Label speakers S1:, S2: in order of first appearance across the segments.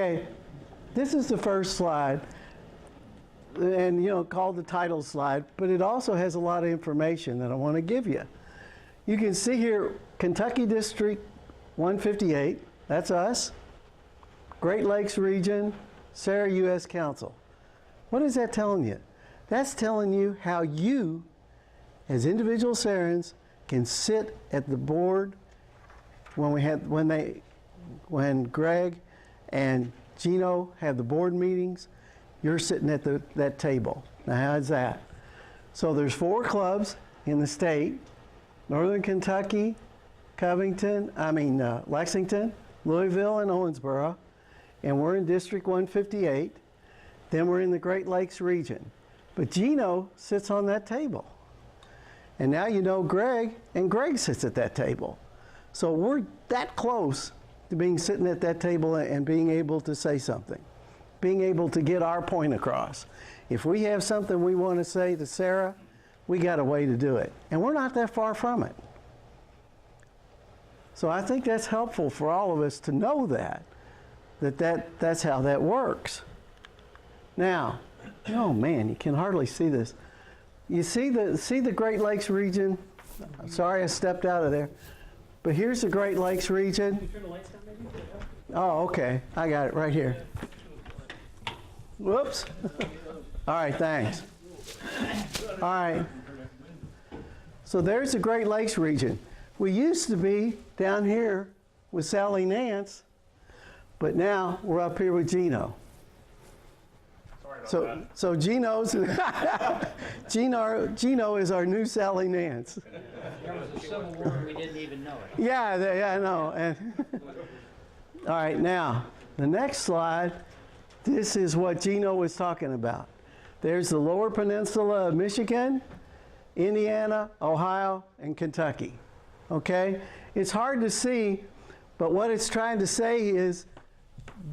S1: Okay, this is the first slide, and called the title slide, but it also has a lot of information that I want to give you. You can see here, Kentucky District 158, that's us. Great Lakes Region, Serra U.S. Council. What is that telling you? That's telling you how you, as individual Serrans, can sit at the board when Greg and Gino have the board meetings, you're sitting at that table. Now how's that? So there's 4 clubs in the state: Northern Kentucky, Lexington, Louisville, and Owensboro, and we're in District 158. Then we're in the Great Lakes region. But Gino sits on that table. And now you know Greg, and Greg sits at that table. So we're that close to being sitting at that table and being able to say something, being able to get our point across. If we have something we want to say to Serra, we got a way to do it. And we're not that far from it. So I think that's helpful for all of us to know that's how that works. Now, oh man, you can hardly see this. You see the Great Lakes region? Sorry I stepped out of there. But here's the Great Lakes region. Can you turn the lights down maybe? Oh, okay. I got it right here. Whoops. All right, thanks. All right. So there's the Great Lakes region. We used to be down here with Sally Nance, but now we're up here with Gino. So Gino is our new Sally Nance.
S2: There was a Civil War and we didn't even know it.
S1: Yeah, I know. All right, now the next slide. This is what Gino was talking about. There's the Lower Peninsula of Michigan, Indiana, Ohio, and Kentucky. Okay, it's hard to see, but what it's trying to say is,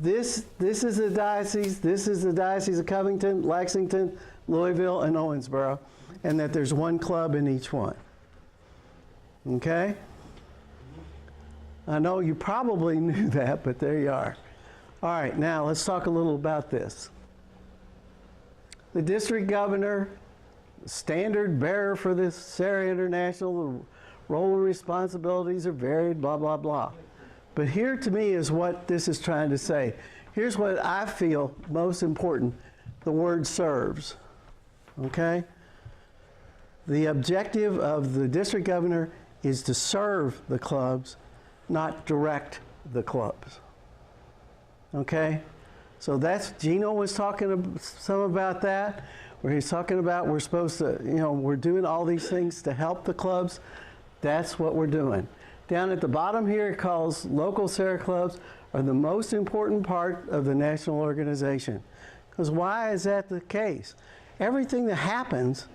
S1: This is the diocese, this is the Diocese of Covington, Lexington, Louisville, and Owensboro, and that there's one club in each one. Okay? I know you probably knew that, but there you are. All right, now let's talk a little about this. The district governor, standard bearer for this Serra International, the role and responsibilities are varied, blah, blah, blah. But here to me is what this is trying to say. Here's what I feel most important: the word serves. Okay? The objective of the district governor is to serve the clubs, not direct the clubs. Okay? So that's, Gino was talking some about that, where he's talking about we're supposed to, we're doing all these things to help the clubs. That's what we're doing. Down at the bottom here, it calls local Serra clubs are the most important part of the national organization. Because why is that the case? Everything that happens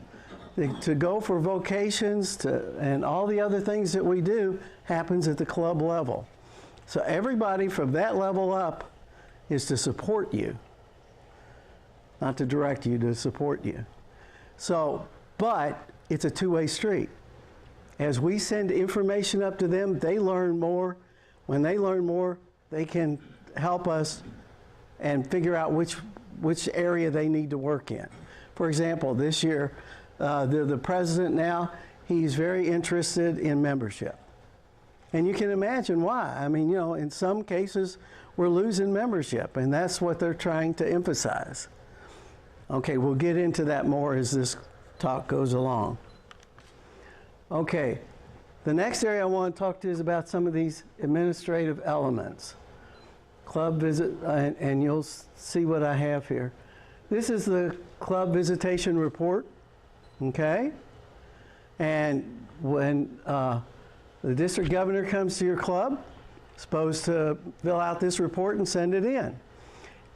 S1: to go for vocations and all the other things that we do happens at the club level. So everybody from that level up is to support you, not to direct you, to support you. So, but it's a two-way street. As we send information up to them, they learn more. When they learn more, they can help us and figure out which area they need to work in. For example, this year, the president now, he's very interested in membership. And you can imagine why. I mean, in some cases, we're losing membership, and that's what they're trying to emphasize. Okay, we'll get into that more as this talk goes along. Okay, the next area I want to talk to is about some of these administrative elements. Club visit, and you'll see what I have here. This is the club visitation report, okay? And when the district governor comes to your club, supposed to fill out this report and send it in.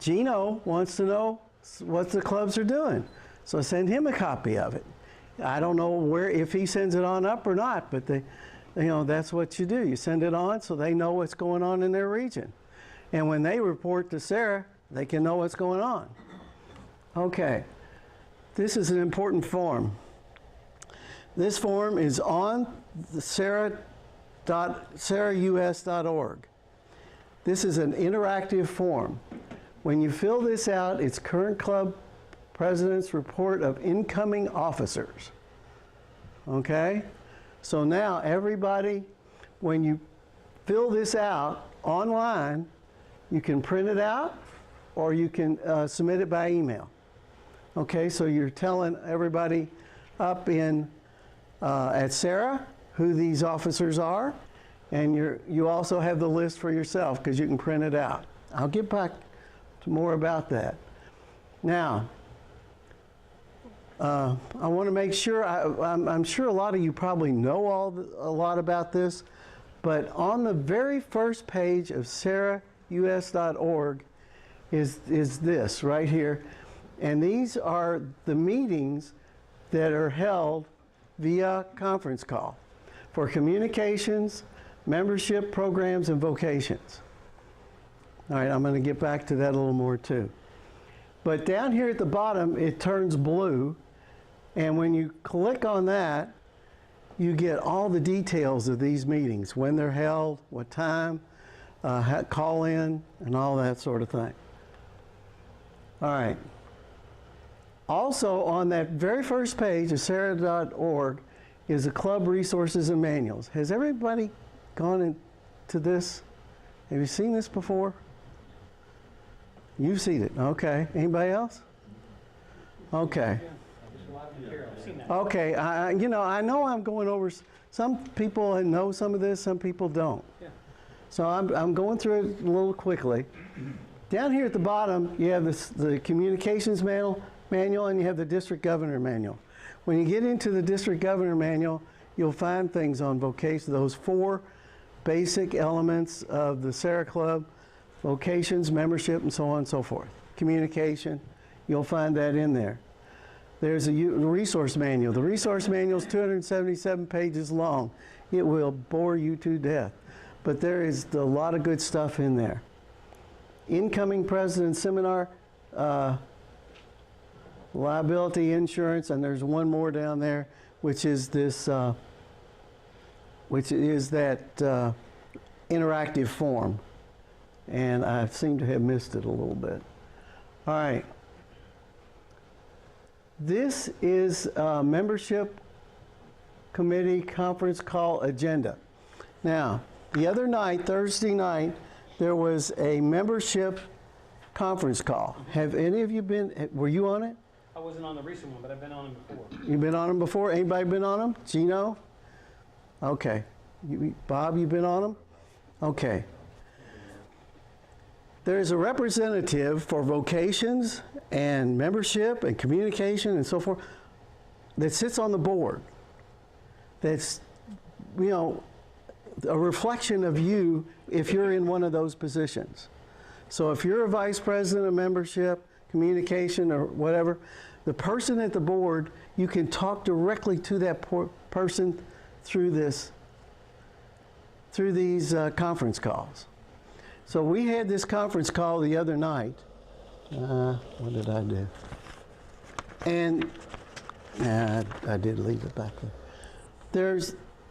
S1: Gino wants to know what the clubs are doing, so send him a copy of it. I don't know if he sends it on up or not, but that's what you do. You send it on so they know what's going on in their region. And when they report to Serra, they can know what's going on. Okay, this is an important form. This form is on the serraus.org. This is an interactive form. When you fill this out, it's current club president's report of incoming officers. Okay? So now everybody, when you fill this out online, you can print it out or you can submit it by email. Okay, so you're telling everybody up in at Serra who these officers are, and you also have the list for yourself because you can print it out. I'll get back to more about that. Now, I want to make sure, I'm sure a lot of you probably know a lot about this, but on the very first page of serraus.org is this right here. And these are the meetings that are held via conference call for communications, membership programs, and vocations. All right, I'm going to get back to that a little more too. But down here at the bottom, it turns blue. And when you click on that, you get all the details of these meetings, when they're held, what time, call in, and all that sort of thing. All right. Also, on that very first page of serra.org is the club resources and manuals. Has everybody gone into this? Have you seen this before? You've seen it. Okay. Anybody else? Okay. Okay. I know I'm going over. Some people know some of this. Some people don't. So I'm going through it a little quickly. Down here at the bottom, you have the communications manual, and you have the district governor manual. When you get into the district governor manual, you'll find things on vocation, those 4 basic elements of the Serra Club, vocations, membership, and so on and so forth. Communication, you'll find that in there. There's a resource manual. The resource manual is 277 pages long. It will bore you to death. But there is a lot of good stuff in there. Incoming president seminar, liability insurance, and there's one more down there, which is this, which is that interactive form. And I seem to have missed it a little bit. All right. This is a membership committee conference call agenda. Now, the other night, Thursday night, there was a membership conference call. Have any of you been, were you on it?
S3: I wasn't on the recent one, but I've been on them before.
S1: You've been on them before? Anybody been on them? Gino? Okay. Bob, you been on them? Okay. There's a representative for vocations and membership and communication and so forth that sits on the board. That's, a reflection of you if you're in one of those positions. So if you're a vice president of membership, communication, or whatever, the person at the board, you can talk directly to that person through these conference calls. So we had this conference call the other night. What did I do? And I did leave it back there.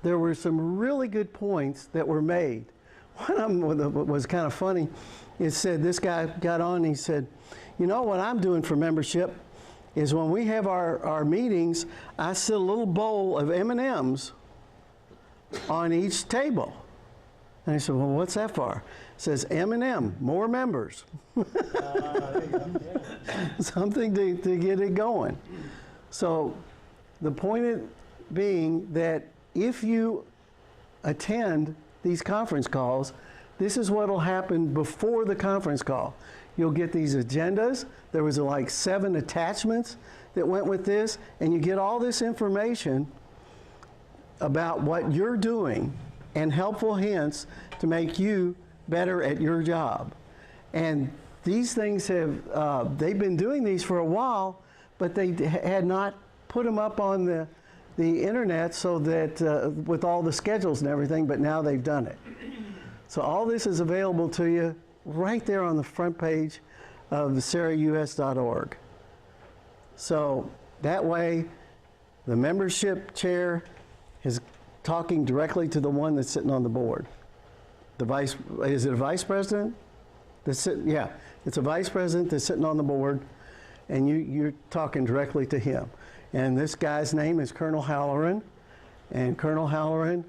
S1: There were some really good points that were made. One of them was kind of funny. It said, this guy got on and he said, you know what I'm doing for membership is when we have our meetings, I set a little bowl of M&Ms on each table. And I said, well, what's that for? It says M&M, more members. Something to get it going. So the point being that if you attend these conference calls, this is what will happen before the conference call. You'll get these agendas. There was like 7 attachments that went with this, and you get all this information about what you're doing and helpful hints to make you better at your job. And these things have, they've been doing these for a while, but they had not put them up on the internet so that with all the schedules and everything, but now they've done it. So all this is available to you right there on the front page of the serraus.org. So that way, the membership chair is talking directly to the one that's sitting on the board. is it a vice president? Yeah, it's a vice president that's sitting on the board, and you're talking directly to him. And this guy's name is Colonel Halloran, and Colonel Halloran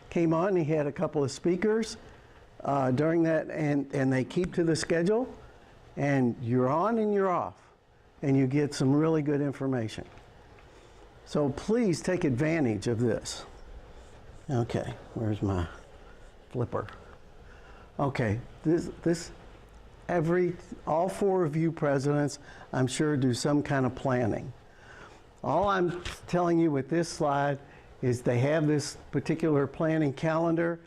S1: came on. He had a couple of speakers during that, and they keep to the schedule, and you're on and you're off, and you get some really good information. So please take advantage of this. Okay, where's my flipper? Okay, all 4 of you presidents, I'm sure, do some kind of planning. All I'm telling you with this slide is they have this particular planning calendar.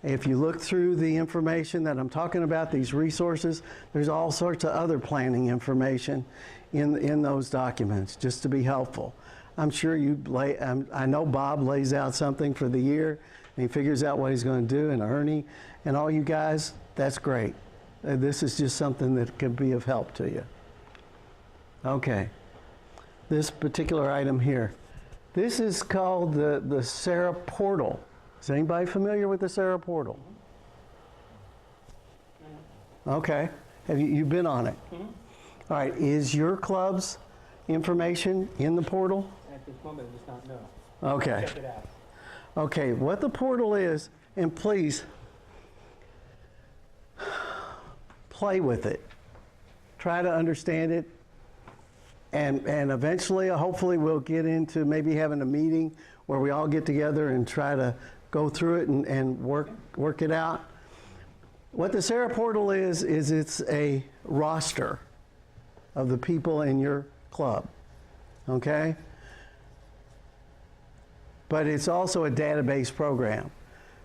S1: If you look through the information that I'm talking about, these resources, there's all sorts of other planning information in those documents, just to be helpful. I'm sure I know Bob lays out something for the year, and he figures out what he's going to do, and Ernie, and all you guys, that's great. This is just something that could be of help to you. Okay, this particular item here. This is called the Serra Portal. Is anybody familiar with the Serra Portal? Okay, have you've been on it? Mm-hmm. All right, is your club's information in the portal?
S3: At this moment, I just not know.
S1: Okay.
S3: Check it out.
S1: Okay, what the portal is, and please play with it. Try to understand it, and eventually, hopefully, we'll get into maybe having a meeting where we all get together and try to go through it and work it out. What the Serra Portal is it's a roster of the people in your club, okay? But it's also a database program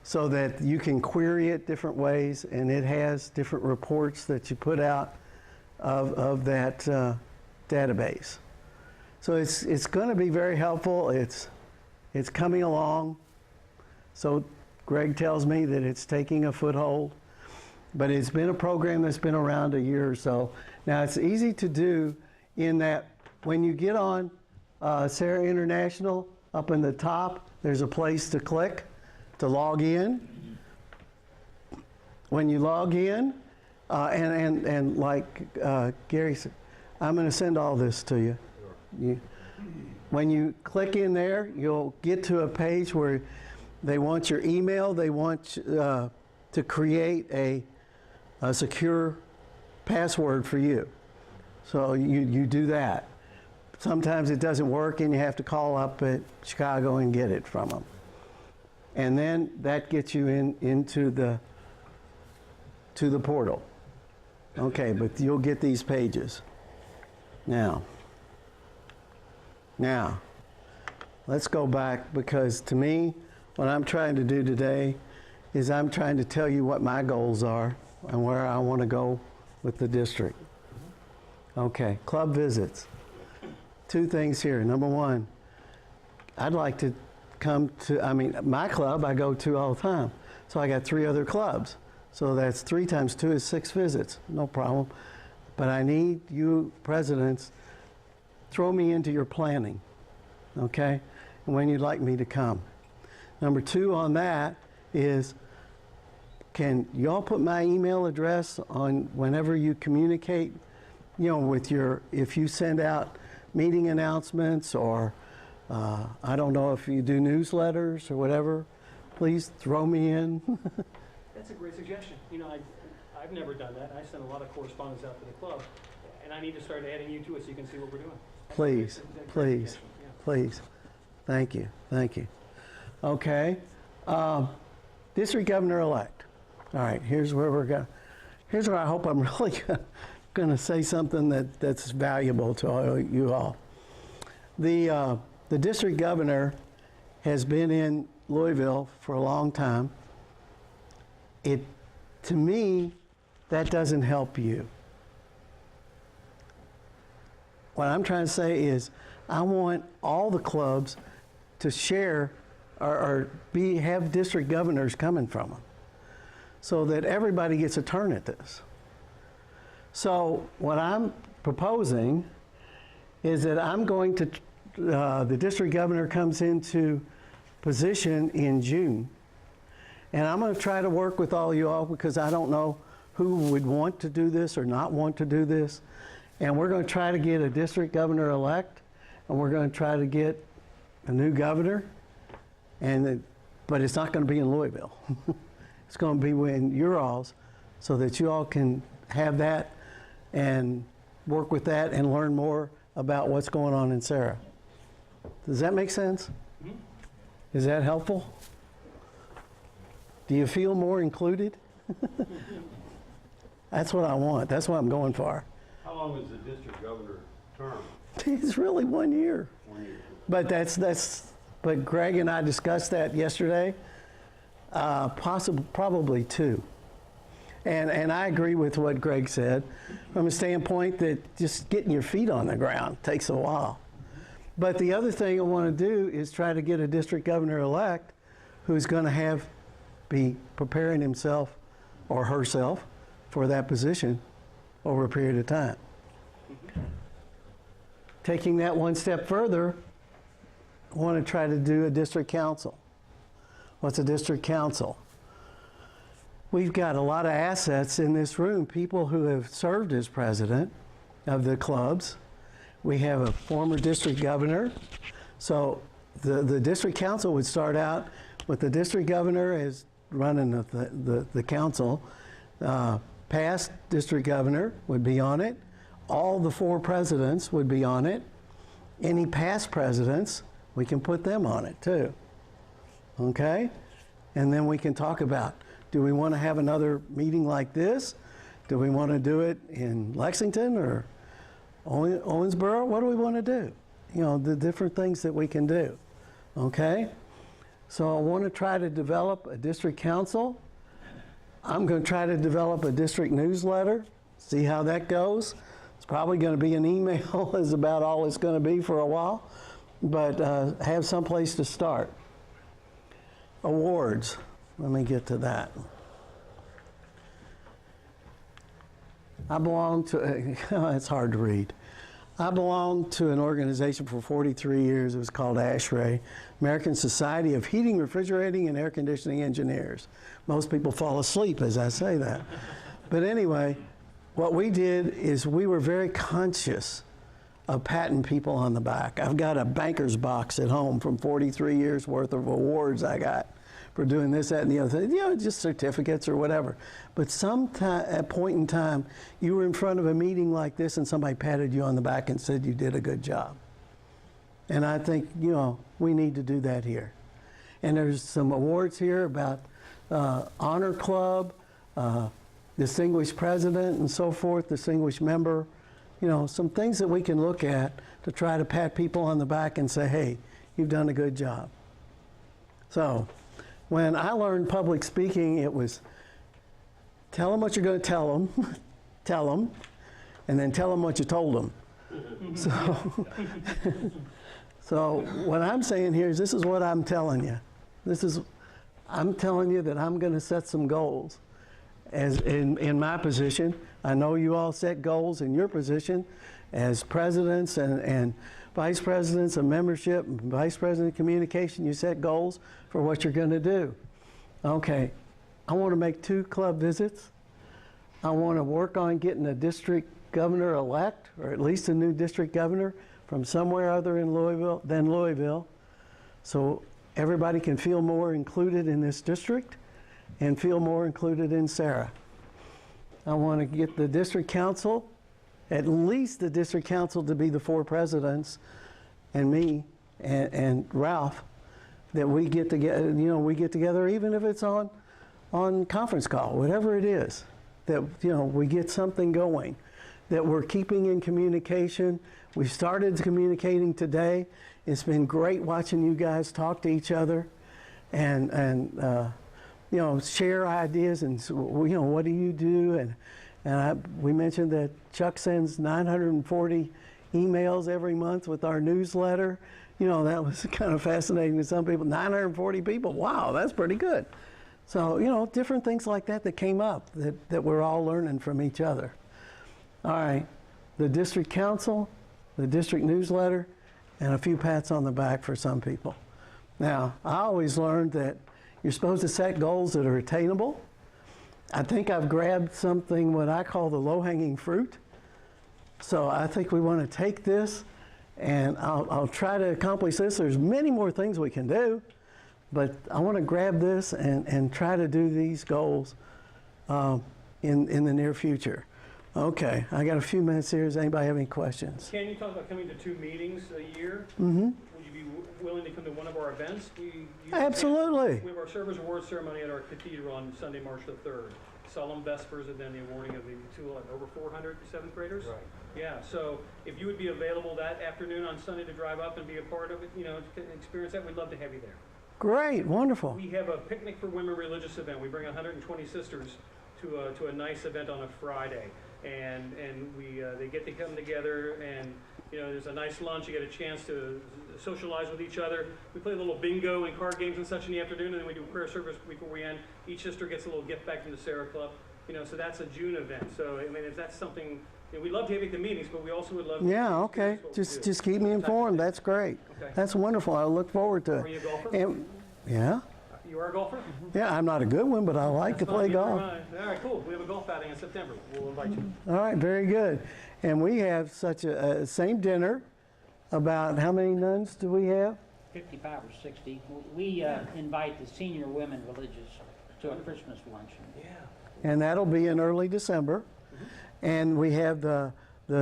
S1: so that you can query it different ways, and it has different reports that you put out of that database. So it's going to be very helpful. It's coming along. So Greg tells me that it's taking a foothold, but it's been a program that's been around a year or so. Now it's easy to do in that when you get on Serra International, up in the top, there's a place to click to log in. When you log in, and like Gary said, I'm going to send all this to you. When you click in there, you'll get to a page where they want your email. They want to create a secure password for you. So you do that. Sometimes it doesn't work, and you have to call up at Chicago and get it from them. And then that gets you into the portal. Okay, but you'll get these pages. Now, let's go back, because to me, what I'm trying to do today is I'm trying to tell you what my goals are and where I want to go with the district. Okay, club visits. 2 things here. Number 1, I'd like to come to, my club I go to all the time. So I got 3 other clubs. So that's 3 times 2 is 6 visits. No problem. But I need you presidents, throw me into your planning, okay? And when you'd like me to come. Number 2 on that is, can y'all put my email address on whenever you communicate, with if you send out meeting announcements, or I don't know if you do newsletters or whatever, please throw me in.
S3: That's a great suggestion. I've never done that. I send a lot of correspondence out to the club, and I need to start adding you to it so you can see what we're doing.
S1: Please, please, please. Thank you, thank you. Okay, District Governor-elect. All right, here's where I hope I'm really going to say something that's valuable to you all. The District Governor has been in Louisville for a long time. To me, that doesn't help you. What I'm trying to say is, I want all the clubs to share or have district governors coming from them, so that everybody gets a turn at this. So what I'm proposing is that I'm going to, the district governor comes into position in June, And I'm going to try to work with all you all because I don't know who would want to do this or not want to do this. And we're going to try to get a district governor-elect, and we're going to try to get a new governor, but it's not going to be in Louisville. It's going to be in your alls so that you all can have that and work with that and learn more about what's going on in Serra. Does that make sense?
S3: Mhm.
S1: Is that helpful? Do you feel more included? That's what I want. That's what I'm going for.
S4: How long is the district governor term?
S1: It's really 1 year.
S4: 1 year.
S1: But but Greg and I discussed that yesterday. Probably 2. And I agree with what Greg said from a standpoint that just getting your feet on the ground takes a while. But the other thing I want to do is try to get a district governor-elect who's going to be preparing himself or herself for that position over a period of time. Taking that one step further, I want to try to do a district council. What's a district council? We've got a lot of assets in this room, people who have served as president of the clubs. We have a former district governor. So the district council would start out with the district governor as running the council. Past district governor would be on it. All the 4 presidents would be on it. Any past presidents, we can put them on it too. Okay? And then we can talk about, do we want to have another meeting like this? Do we want to do it in Lexington or Owensboro? What do we want to do? You know, the different things that we can do. Okay? So I want to try to develop a district council. I'm going to try to develop a district newsletter, see how that goes. It's probably going to be an email is about all it's going to be for a while, but have some place to start. Awards. Let me get to that. I belong to, it's hard to read. I belonged to an organization for 43 years. It was called ASHRAE, American Society of Heating, Refrigerating, and Air Conditioning Engineers. Most people fall asleep as I say that. But anyway, what we did is we were very conscious of patting people on the back. I've got a banker's box at home from 43 years worth of awards I got for doing this, that, and the other thing. You know, just certificates or whatever. But at a point in time, you were in front of a meeting like this and somebody patted you on the back and said you did a good job. And I think, you know, we need to do that here. And there's some awards here about Honor Club, Distinguished President and so forth, Distinguished Member. You know, some things that we can look at to try to pat people on the back and say, hey, you've done a good job. So when I learned public speaking, it was tell them what you're going to tell them, and then tell them what you told them. So what I'm saying here is this is what I'm telling you. I'm telling you that I'm going to set some goals. As in my position, I know you all set goals in your position as presidents and vice presidents of membership, and vice president of communication. You set goals for what you're going to do. Okay, I want to make 2 club visits. I want to work on getting a district governor-elect, or at least a new district governor from somewhere other than Louisville, so everybody can feel more included in this district and feel more included in Serra. I want to get the district council, at least the district council, to be the 4 presidents and me and Ralph, that we get together, you know, we get together even if it's on conference call, whatever it is, that, you know, we get something going, that we're keeping in communication. We started communicating today. It's been great watching you guys talk to each other and you know, share ideas and, you know, what do you do? And we mentioned that Chuck sends 940 emails every month with our newsletter. You know, that was kind of fascinating to some people. 940 people, wow, that's pretty good. So, you know, different things like that came up that we're all learning from each other. All right, the district council, the district newsletter, and a few pats on the back for some people. Now, I always learned that You're supposed to set goals that are attainable. I think I've grabbed something what I call the low-hanging fruit. So I think we want to take this, and I'll try to accomplish this. There's many more things we can do, but I want to grab this and try to do these goals in the near future. Okay, I got a few minutes here. Does anybody have any questions?
S3: Ken, you talked about coming to 2 meetings a year.
S1: Mm-hmm.
S3: Would you be willing to come to one of our events?
S1: Absolutely.
S3: We have our Servers Awards ceremony at our cathedral on Sunday, March the 3rd. Solemn Vespers and then the awarding of the over 400 7th graders.
S4: Right.
S3: Yeah, so if you would be available that afternoon on Sunday to drive up and be a part of it, experience that, we'd love to have you there.
S1: Great, wonderful.
S3: We have a Picnic for Women religious event. We bring 120 sisters to a nice event on a Friday. And they get to come together, and there's a nice lunch. You get a chance to socialize with each other. We play a little bingo and card games and such in the afternoon, and then we do a prayer service before we end. Each sister gets a little gift back from the Serra Club. So that's a June event. So I mean, if that's something, we'd love to have you at the meetings, but we also would love to
S1: Okay. Just keep me informed. That's great.
S3: Okay.
S1: That's wonderful. I look forward to it.
S3: Are you a golfer?
S1: Yeah.
S3: You are a golfer?
S1: Yeah, I'm not a good one, but I like to play golf.
S3: All right, cool. We have a golf outing in September. We'll invite you.
S1: All right, very good. And we have such a same dinner. About how many nuns do we have?
S2: 55 or 60. We invite the senior women religious to a Christmas luncheon.
S3: Yeah.
S1: And that'll be in early December. And we have the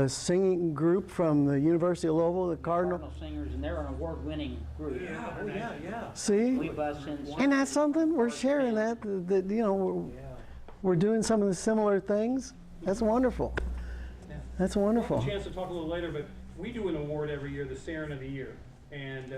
S1: singing group from the University of Louisville, the Cardinal.
S2: Singers, and they're an award-winning group.
S3: Yeah.
S1: See?
S2: We bus in.
S1: And that's something, we're sharing that we're doing some of the similar things. That's wonderful.
S3: Yeah.
S1: That's
S3: We'll
S1: wonderful.
S3: have a chance to talk a little later, but we do an award every year, the Sarin of the Year. And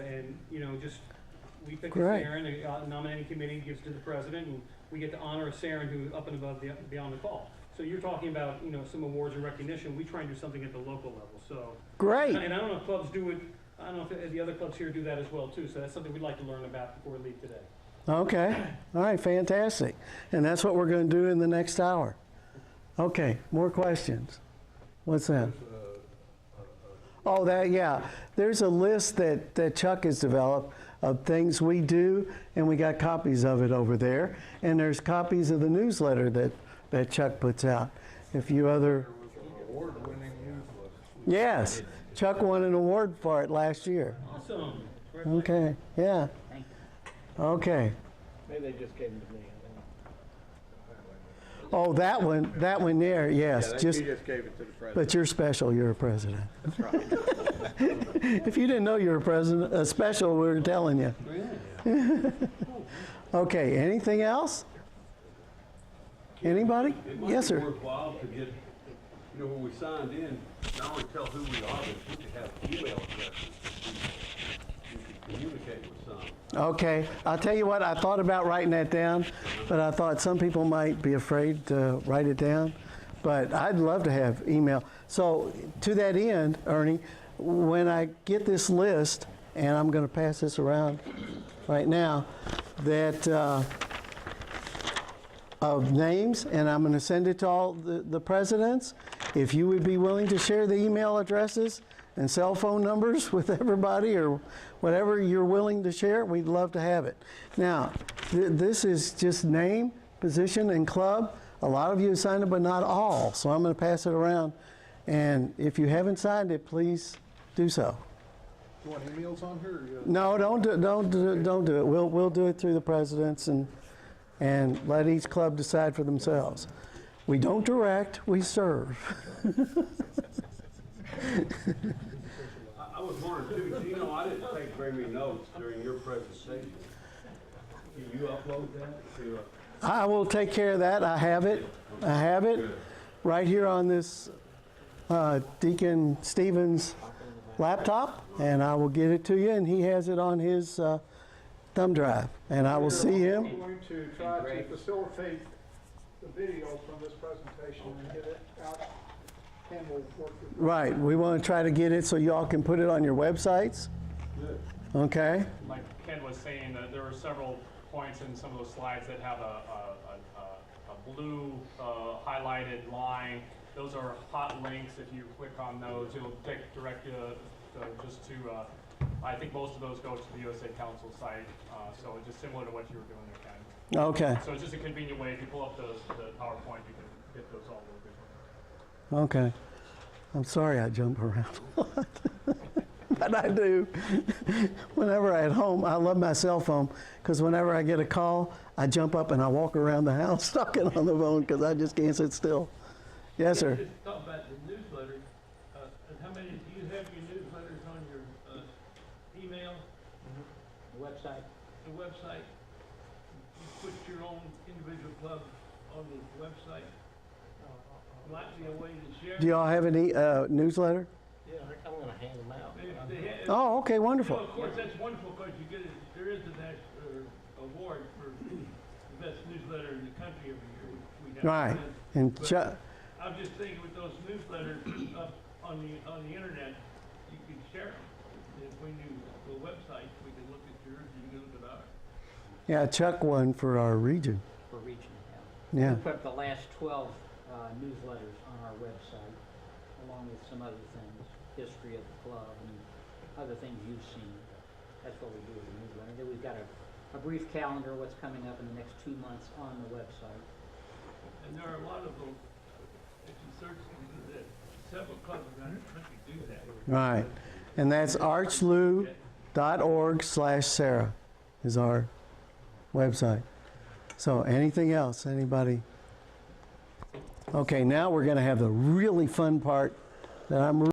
S3: we pick
S1: Great.
S3: a Sarin, a nominating committee gives to the president, and we get to honor a Sarin who's up and above beyond the call. So you're talking about, some awards and recognition. We try and do something at the local level. So
S1: Great.
S3: And I don't know if clubs do it. I don't know if the other clubs here do that as well too. So that's something we'd like to learn about before we leave today.
S1: Okay. All right, fantastic. And that's what we're going to do in the next hour. Okay, more questions? What's that? Oh, yeah. There's a list that Chuck has developed of things we do, and we got copies of it over there. And there's copies of the newsletter that Chuck puts out. If you other...
S4: Award-winning newsletter.
S1: Yes, Chuck won an award for it last year.
S3: Awesome.
S1: Okay, yeah.
S2: Thank
S1: Okay.
S5: Maybe they just gave them to me.
S1: Oh, that one there, yes.
S5: You
S1: Just,
S5: just gave it to the president.
S1: but you're special, you're a president.
S5: That's right.
S1: If you didn't know you were a special, we were telling you. Okay, anything else? Anybody? Yes, sir.
S4: It might be worthwhile to get, when we signed in, not only tell who we are, but we could have email addresses. We could communicate with some.
S1: Okay, I'll tell you what, I thought about writing that down, but I thought some people might be afraid to write it down. But I'd love to have email. So to that end, Ernie, when I get this list, and I'm going to pass this around right now, that of names, and I'm going to send it to all the presidents. If you would be willing to share the email addresses and cell phone numbers with everybody, or whatever you're willing to share, we'd love to have it. Now, this is just name, position, and club. A lot of you have signed it, but not all. So I'm going to pass it around. And if you haven't signed it, please do so.
S5: You want emails on here?
S1: No, don't do it. We'll do it through the presidents and let each club decide for themselves. We don't direct, we serve.
S4: I was wondering too, I didn't take very many notes during your presentation. Can you upload that to?
S1: I will take care of that. I have it right here on this Deacon Stevens laptop, and I will get it to you, and he has it on his thumb drive, and I will see him.
S6: I'm going to try to facilitate the video from this presentation and get it out, and we'll work with it.
S1: Right, we want to try to get it so y'all can put it on your websites.
S4: Good.
S1: Okay?
S7: Like Ken was saying, that there are several points in some of those slides that have a blue highlighted line. Those are hot links. If you click on those, it'll direct you just to I think most of those go to the USA Council site, so it's just similar to what you were doing there, Ken.
S1: Okay,
S7: So it's just a convenient way, if you pull up the PowerPoint, you can get those all over.
S1: okay. I'm sorry I jump around a lot, but I do. Whenever I'm at home, I love my cell phone, because whenever I get a call, I jump up and I walk around the house talking on the phone, because I just can't sit still. Yes, sir.
S8: Just talk about the newsletter, and how many, do you have your newsletters on your, email,
S2: The website,
S8: the website? You put your own individual club on the website? Might be a way to share.
S1: Do y'all have any newsletter?
S5: Yeah, I'm gonna hand them out.
S8: If they have-
S1: Oh, okay,
S8: You know,
S1: wonderful.
S8: of course, that's wonderful, because you get, there is a national award for the best newsletter in the country every year, which we have.
S1: Right. And
S8: But
S1: Chuck,
S8: I'm just thinking with those newsletters up on the internet, you could share them. If we knew the website, we could look at yours and you could look at ours.
S1: yeah, Chuck won for our region.
S2: for region,
S1: Yeah.
S2: We put up the last 12 newsletters on our website, along with some other things, history of the club and other things you've seen. That's what we do with the newsletter. Then we've got a brief calendar, what's coming up in the next 2 months on the website.
S8: And there are a lot of them, if you search that, several clubs around the country do that.
S1: Right. And that's archlu.org/Serra is our website. So anything else, anybody? Okay, now we're going to have the really fun part that I'm